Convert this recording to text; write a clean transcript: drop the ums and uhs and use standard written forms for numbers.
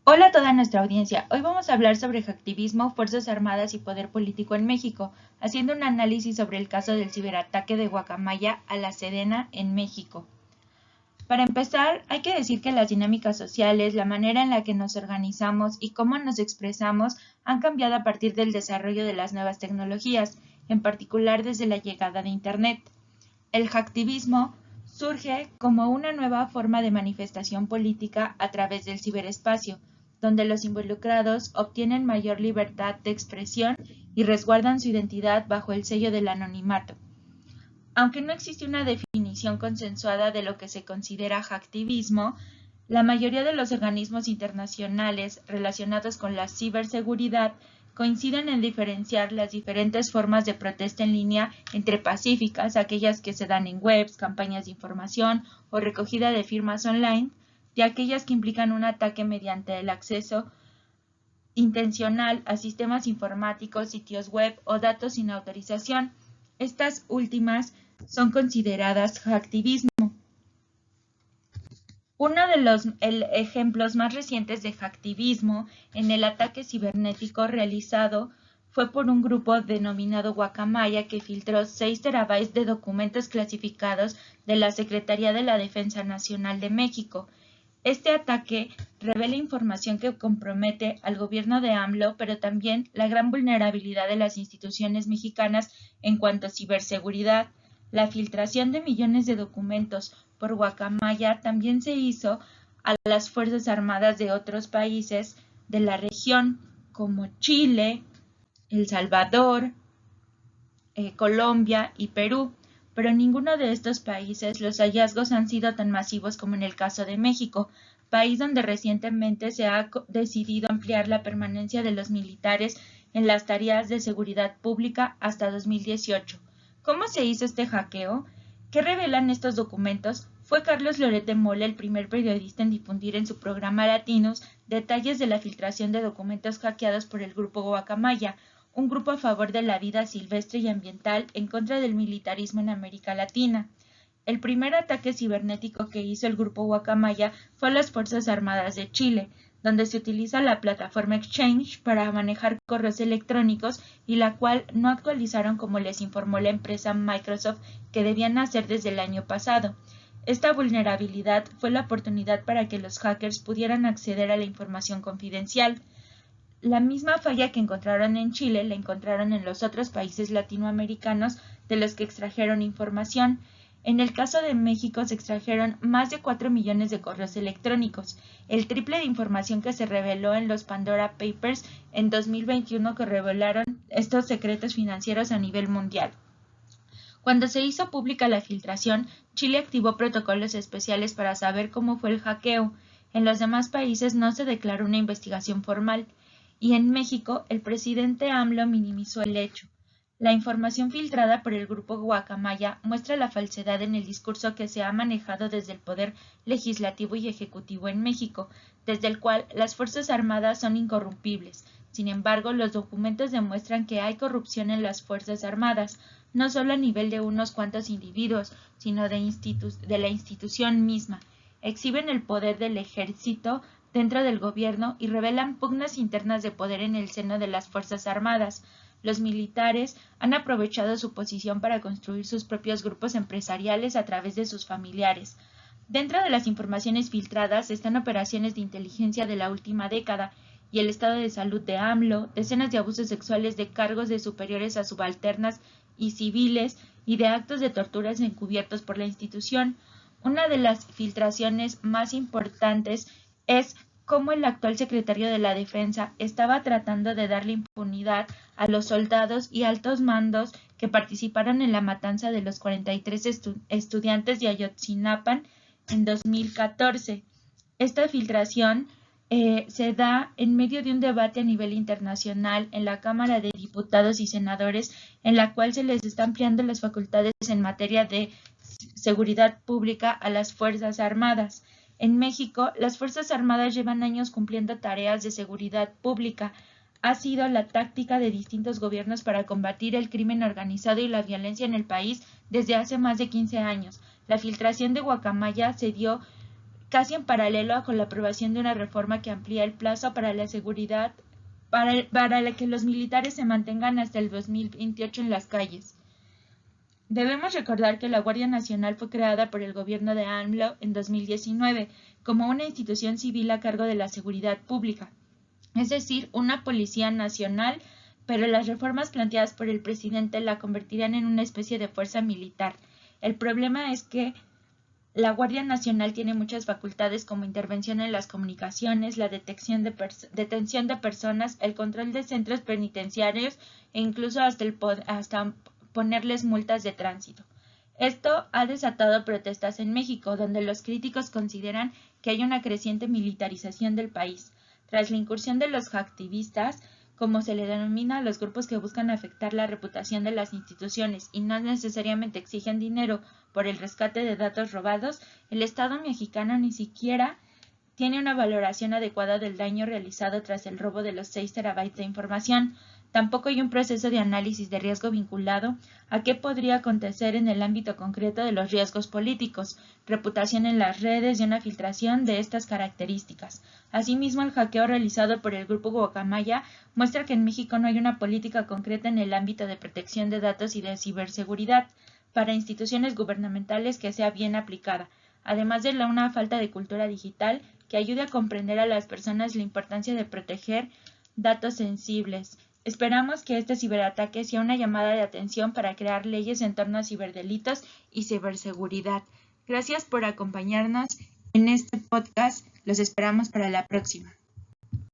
Hola a toda nuestra audiencia. Hoy vamos a hablar sobre hacktivismo, Fuerzas Armadas y poder político en México, haciendo un análisis sobre el caso del ciberataque de Guacamaya a la Sedena en México. Para empezar, hay que decir que las dinámicas sociales, la manera en la que nos organizamos y cómo nos expresamos han cambiado a partir del desarrollo de las nuevas tecnologías, en particular desde la llegada de Internet. El hacktivismo surge como una nueva forma de manifestación política a través del ciberespacio, donde los involucrados obtienen mayor libertad de expresión y resguardan su identidad bajo el sello del anonimato. Aunque no existe una definición consensuada de lo que se considera hacktivismo, la mayoría de los organismos internacionales relacionados con la ciberseguridad coinciden en diferenciar las diferentes formas de protesta en línea entre pacíficas, aquellas que se dan en webs, campañas de información o recogida de firmas online, de aquellas que implican un ataque mediante el acceso intencional a sistemas informáticos, sitios web o datos sin autorización. Estas últimas son consideradas hacktivismo. Uno de los ejemplos más recientes de hacktivismo en el ataque cibernético realizado fue por un grupo denominado Guacamaya que filtró 6 terabytes de documentos clasificados de la Secretaría de la Defensa Nacional de México. Este ataque revela información que compromete al gobierno de AMLO, pero también la gran vulnerabilidad de las instituciones mexicanas en cuanto a ciberseguridad. La filtración de millones de documentos por Guacamaya también se hizo a las Fuerzas Armadas de otros países de la región, como Chile, El Salvador, Colombia y Perú, pero en ninguno de estos países los hallazgos han sido tan masivos como en el caso de México, país donde recientemente se ha decidido ampliar la permanencia de los militares en las tareas de seguridad pública hasta 2018. ¿Cómo se hizo este hackeo? ¿Qué revelan estos documentos? Fue Carlos Loret de Mola el primer periodista en difundir en su programa Latinos detalles de la filtración de documentos hackeados por el grupo Guacamaya, un grupo a favor de la vida silvestre y ambiental en contra del militarismo en América Latina. El primer ataque cibernético que hizo el grupo Guacamaya fue a las Fuerzas Armadas de Chile, donde se utiliza la plataforma Exchange para manejar correos electrónicos y la cual no actualizaron como les informó la empresa Microsoft que debían hacer desde el año pasado. Esta vulnerabilidad fue la oportunidad para que los hackers pudieran acceder a la información confidencial. La misma falla que encontraron en Chile la encontraron en los otros países latinoamericanos de los que extrajeron información. En el caso de México se extrajeron más de 4 millones de correos electrónicos, el triple de información que se reveló en los Pandora Papers en 2021 que revelaron estos secretos financieros a nivel mundial. Cuando se hizo pública la filtración, Chile activó protocolos especiales para saber cómo fue el hackeo. En los demás países no se declaró una investigación formal. Y en México, el presidente AMLO minimizó el hecho. La información filtrada por el grupo Guacamaya muestra la falsedad en el discurso que se ha manejado desde el poder legislativo y ejecutivo en México, desde el cual las Fuerzas Armadas son incorrumpibles. Sin embargo, los documentos demuestran que hay corrupción en las Fuerzas Armadas, no solo a nivel de unos cuantos individuos, sino de la institución misma. Exhiben el poder del ejército dentro del gobierno y revelan pugnas internas de poder en el seno de las Fuerzas Armadas. Los militares han aprovechado su posición para construir sus propios grupos empresariales a través de sus familiares. Dentro de las informaciones filtradas están operaciones de inteligencia de la última década y el estado de salud de AMLO, decenas de abusos sexuales de cargos de superiores a subalternas y civiles y de actos de torturas encubiertos por la institución. Una de las filtraciones más importantes es cómo el actual secretario de la Defensa estaba tratando de darle impunidad a los soldados y altos mandos que participaron en la matanza de los 43 estudiantes de Ayotzinapa en 2014. Esta filtración se da en medio de un debate a nivel internacional en la Cámara de Diputados y Senadores, en la cual se les está ampliando las facultades en materia de seguridad pública a las Fuerzas Armadas. En México, las Fuerzas Armadas llevan años cumpliendo tareas de seguridad pública. Ha sido la táctica de distintos gobiernos para combatir el crimen organizado y la violencia en el país desde hace más de 15 años. La filtración de Guacamaya se dio casi en paralelo con la aprobación de una reforma que amplía el plazo para la seguridad, para que los militares se mantengan hasta el 2028 en las calles. Debemos recordar que la Guardia Nacional fue creada por el gobierno de AMLO en 2019 como una institución civil a cargo de la seguridad pública, es decir, una policía nacional, pero las reformas planteadas por el presidente la convertirían en una especie de fuerza militar. El problema es que la Guardia Nacional tiene muchas facultades como intervención en las comunicaciones, la detención de personas, el control de centros penitenciarios e incluso hasta ponerles multas de tránsito. Esto ha desatado protestas en México, donde los críticos consideran que hay una creciente militarización del país. Tras la incursión de los hacktivistas, como se le denomina a los grupos que buscan afectar la reputación de las instituciones y no necesariamente exigen dinero por el rescate de datos robados, el Estado mexicano ni siquiera tiene una valoración adecuada del daño realizado tras el robo de los 6 terabytes de información. Tampoco hay un proceso de análisis de riesgo vinculado a qué podría acontecer en el ámbito concreto de los riesgos políticos, reputación en las redes y una filtración de estas características. Asimismo, el hackeo realizado por el grupo Guacamaya muestra que en México no hay una política concreta en el ámbito de protección de datos y de ciberseguridad para instituciones gubernamentales que sea bien aplicada, además de una falta de cultura digital que ayude a comprender a las personas la importancia de proteger datos sensibles. Esperamos que este ciberataque sea una llamada de atención para crear leyes en torno a ciberdelitos y ciberseguridad. Gracias por acompañarnos en este podcast. Los esperamos para la próxima.